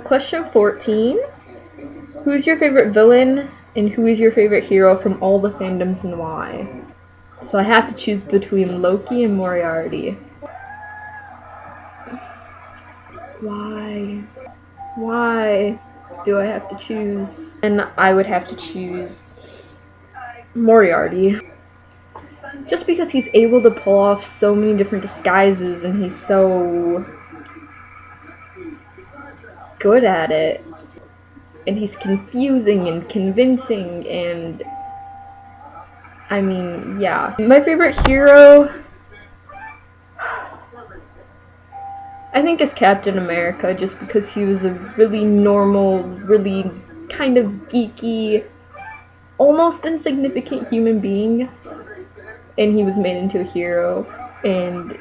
Question 14. Who is your favorite villain, and who is your favorite hero from all the fandoms and why? So I have to choose between Loki and Moriarty. Why? Why do I have to choose? And I would have to choose Moriarty. Just because he's able to pull off so many different disguises and he's so good at it. And he's confusing and convincing and I mean, yeah. My favorite hero I think is Captain America, just because he was a really normal, really kind of geeky, almost insignificant human being, and he was made into a hero, and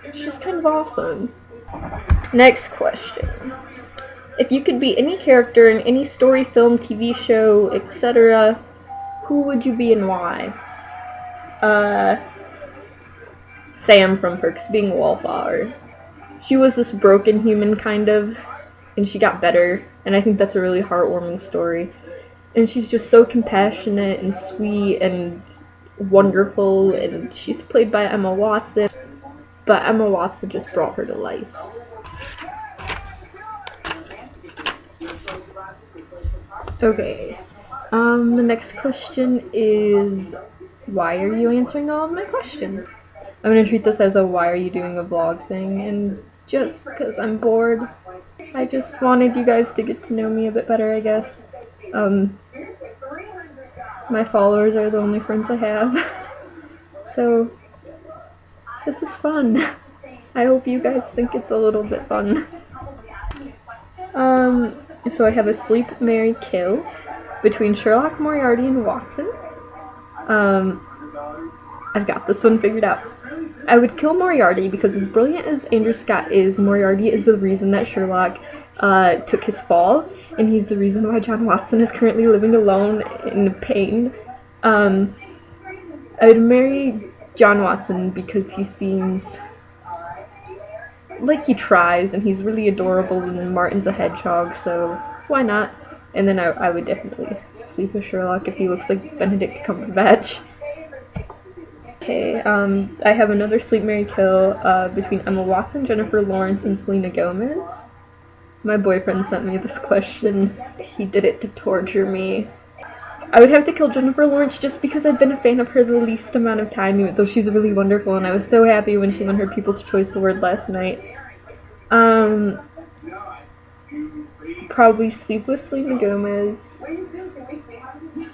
it's just kind of awesome. Next question. If you could be any character in any story, film, TV show, etc., who would you be and why? Sam from Perks of Being a Wallflower. She was this broken human, kind of, and she got better, and I think that's a really heartwarming story. And she's just so compassionate and sweet and wonderful, and she's played by Emma Watson, but Emma Watson just brought her to life. Okay, the next question is, why are you answering all of my questions? I'm gonna treat this as a why are you doing a vlog thing, and just because I'm bored, I just wanted you guys to get to know me a bit better, I guess. My followers are the only friends I have, so this is fun. I hope you guys think it's a little bit fun. So I have a sleep, marry, kill between Sherlock, Moriarty, and Watson. I've got this one figured out. I would kill Moriarty because as brilliant as Andrew Scott is, Moriarty is the reason that Sherlock took his fall, and he's the reason why John Watson is currently living alone in pain. I would marry John Watson because he seems like he tries, and he's really adorable, and Martin's a hedgehog, so why not? And then I would definitely sleep with Sherlock if he looks like Benedict Cumberbatch. Okay, I have another sleep, marry, kill between Emma Watson, Jennifer Lawrence, and Selena Gomez. My boyfriend sent me this question. He did it to torture me. I would have to kill Jennifer Lawrence just because I've been a fan of her the least amount of time, even though she's really wonderful, and I was so happy when she won her People's Choice Award last night. Probably sleep with Selena Gomez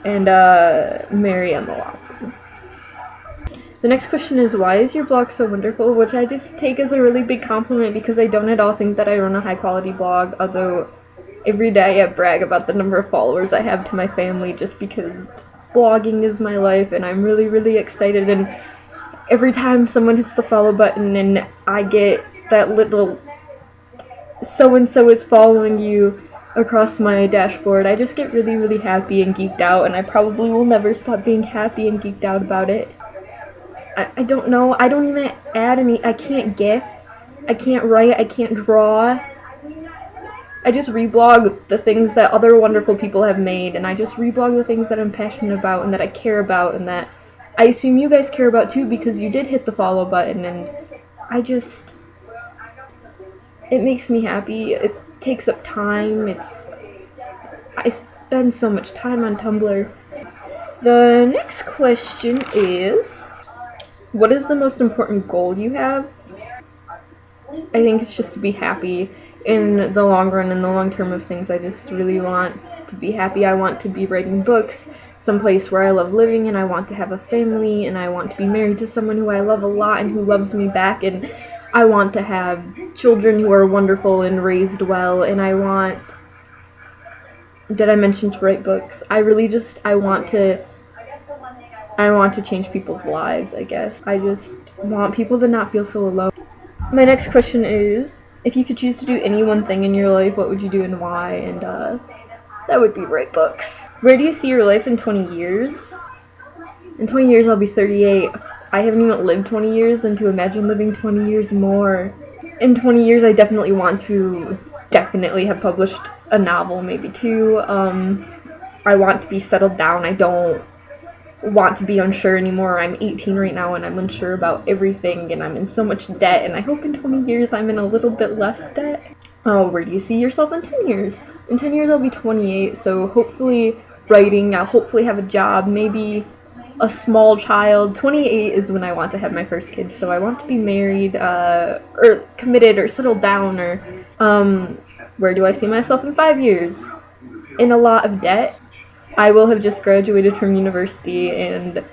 and marry Emma Watson. The next question is, why is your blog so wonderful? Which I just take as a really big compliment because I don't at all think that I run a high quality blog, although every day I brag about the number of followers I have to my family just because blogging is my life and I'm really, really excited, and every time someone hits the follow button and I get that little so-and-so is following you across my dashboard, I just get really, really happy and geeked out, and I probably will never stop being happy and geeked out about it. I don't know, I don't even add any, I can't GIF, I can't write, I can't draw. I just reblog the things that other wonderful people have made, and I just reblog the things that I'm passionate about and that I care about and that I assume you guys care about too because you did hit the follow button, and it makes me happy. It takes up time. I spend so much time on Tumblr. The next question is, what is the most important goal you have? I think it's just to be happy in the long run, in the long term of things. I just really want to be happy. I want to be writing books someplace where I love living, and I want to have a family, and I want to be married to someone who I love a lot and who loves me back, and I want to have children who are wonderful and raised well, and I want, did I mention to write books? I want to change people's lives, I guess. I just want people to not feel so alone. My next question is, if you could choose to do any one thing in your life, what would you do and why? And that would be write books. Where do you see your life in 20 years? In 20 years I'll be 38. I haven't even lived 20 years, and to imagine living 20 years more. in 20 years, I definitely want to have published a novel, maybe two. I want to be settled down. I don't want to be unsure anymore. I'm 18 right now and I'm unsure about everything and I'm in so much debt, and I hope in 20 years I'm in a little bit less debt. Oh, where do you see yourself in 10 years? In 10 years I'll be 28, so hopefully writing, I'll hopefully have a job, maybe a small child. 28 is when I want to have my first kid, so I want to be married, or committed, or settled down, or, where do I see myself in 5 years? In a lot of debt. I will have just graduated from university, and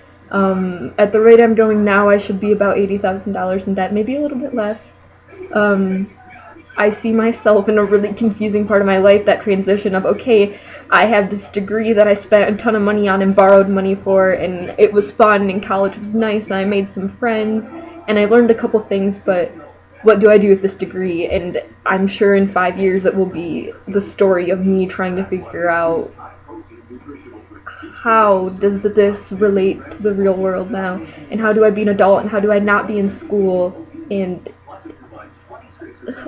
at the rate I'm going now, I should be about $80,000 in debt, maybe a little bit less. I see myself in a really confusing part of my life, that transition of, okay, I have this degree that I spent a ton of money on and borrowed money for, and it was fun, and college was nice, and I made some friends, and I learned a couple things, but what do I do with this degree? And I'm sure in 5 years it will be the story of me trying to figure out, how does this relate to the real world now? And how do I be an adult? And how do I not be in school? And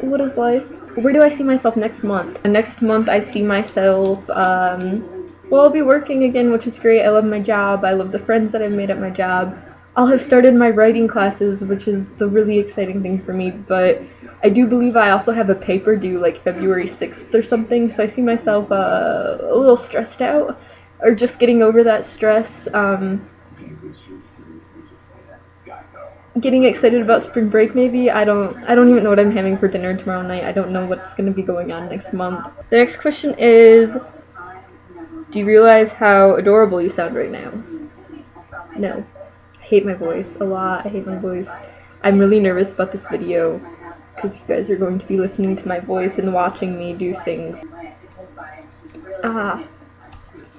what is life? Where do I see myself next month? Next month I see myself, well, I'll be working again, which is great. I love my job. I love the friends that I've made at my job. I'll have started my writing classes, which is the really exciting thing for me, but I do believe I also have a paper due like February 6th or something, so I see myself a little stressed out, or just getting over that stress. Getting excited about spring break, maybe. I don't even know what I'm having for dinner tomorrow night. I don't know what's going to be going on next month. The next question is, do you realize how adorable you sound right now? No. I hate my voice a lot. I hate my voice. I'm really nervous about this video because you guys are going to be listening to my voice and watching me do things.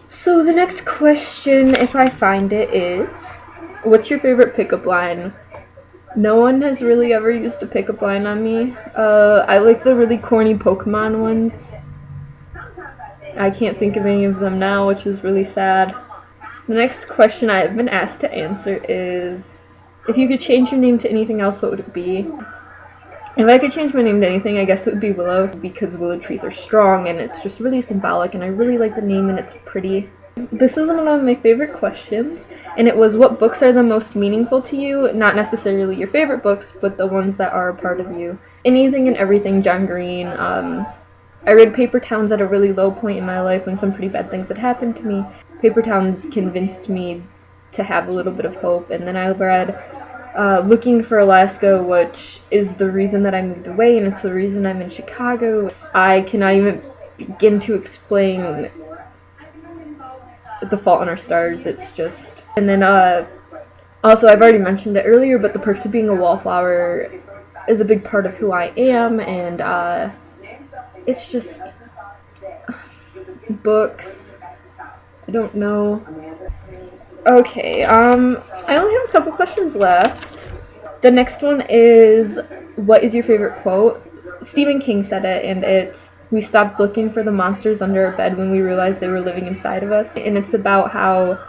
So the next question, if I find it, is, what's your favorite pickup line? No one has really ever used a pickup line on me. I like the really corny Pokemon ones. I can't think of any of them now, which is really sad. The next question I have been asked to answer is, if you could change your name to anything else, what would it be? If I could change my name to anything, I guess it would be Willow, because willow trees are strong and it's just really symbolic, and I really like the name and it's pretty. This is one of my favorite questions, and it was, what books are the most meaningful to you? Not necessarily your favorite books, but the ones that are a part of you. Anything and Everything, John Green. I read Paper Towns at a really low point in my life when some pretty bad things had happened to me. Paper Towns convinced me to have a little bit of hope, and then I read Looking for Alaska, which is the reason that I moved away, and it's the reason I'm in Chicago. I cannot even begin to explain The Fault in Our Stars. It's just... And then, also, I've already mentioned it earlier, but The Perks of Being a Wallflower is a big part of who I am, and, it's just... books. I don't know. Okay, I only have a couple questions left. The next one is, what is your favorite quote? Stephen King said it, and it's, we stopped looking for the monsters under our bed when we realized they were living inside of us. And it's about how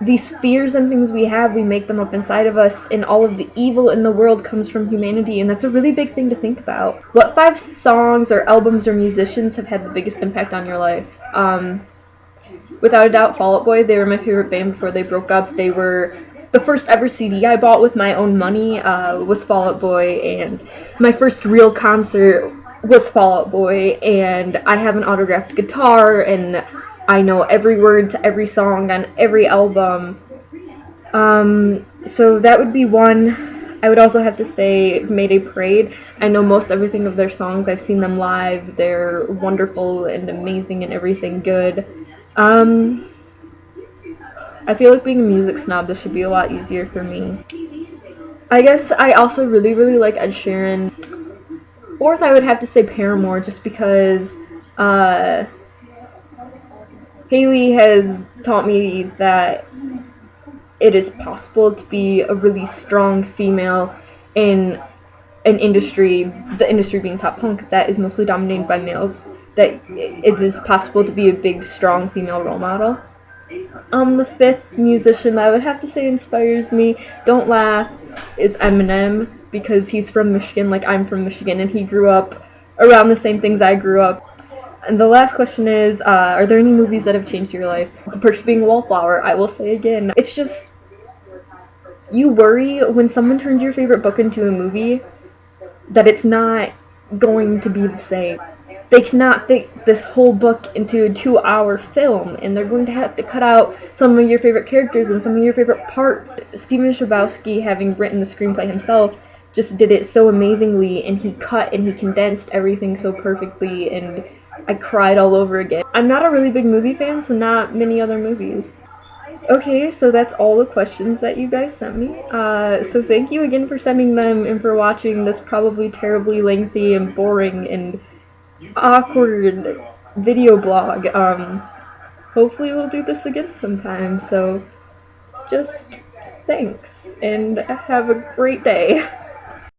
these fears and things we have, we make them up inside of us, and all of the evil in the world comes from humanity, and that's a really big thing to think about. What 5 songs or albums or musicians have had the biggest impact on your life? Without a doubt, Fall Out Boy. They were my favorite band before they broke up. They were the first ever CD I bought with my own money, was Fall Out Boy, and my first real concert was Fall Out Boy, and I have an autographed guitar, and I know every word to every song on every album. So that would be one. I would also have to say Mayday Parade. I know most everything of their songs. I've seen them live. They're wonderful and amazing and everything good. I feel like being a music snob, this should be a lot easier for me. I guess I also really, really like Ed Sheeran. Fourth, I would have to say Paramore, just because Haley has taught me that it is possible to be a really strong female in an industry, the industry being pop punk, that is mostly dominated by males, that it is possible to be a big, strong female role model. The fifth musician that I would have to say inspires me, don't laugh, is Eminem, because he's from Michigan, like I'm from Michigan, and he grew up around the same things I grew up. And the last question is, are there any movies that have changed your life? The Perks of Being a Wallflower, I will say again. It's just, you worry when someone turns your favorite book into a movie that it's not going to be the same. They cannot fit this whole book into a 2-hour film, and they're going to have to cut out some of your favorite characters and some of your favorite parts. Steven Chbosky, having written the screenplay himself, just did it so amazingly, and he cut and he condensed everything so perfectly, and I cried all over again. I'm not a really big movie fan, so not many other movies. Okay, so that's all the questions that you guys sent me. So thank you again for sending them and for watching this probably terribly lengthy and boring and awkward video blog. Hopefully we'll do this again sometime, so just thanks and have a great day.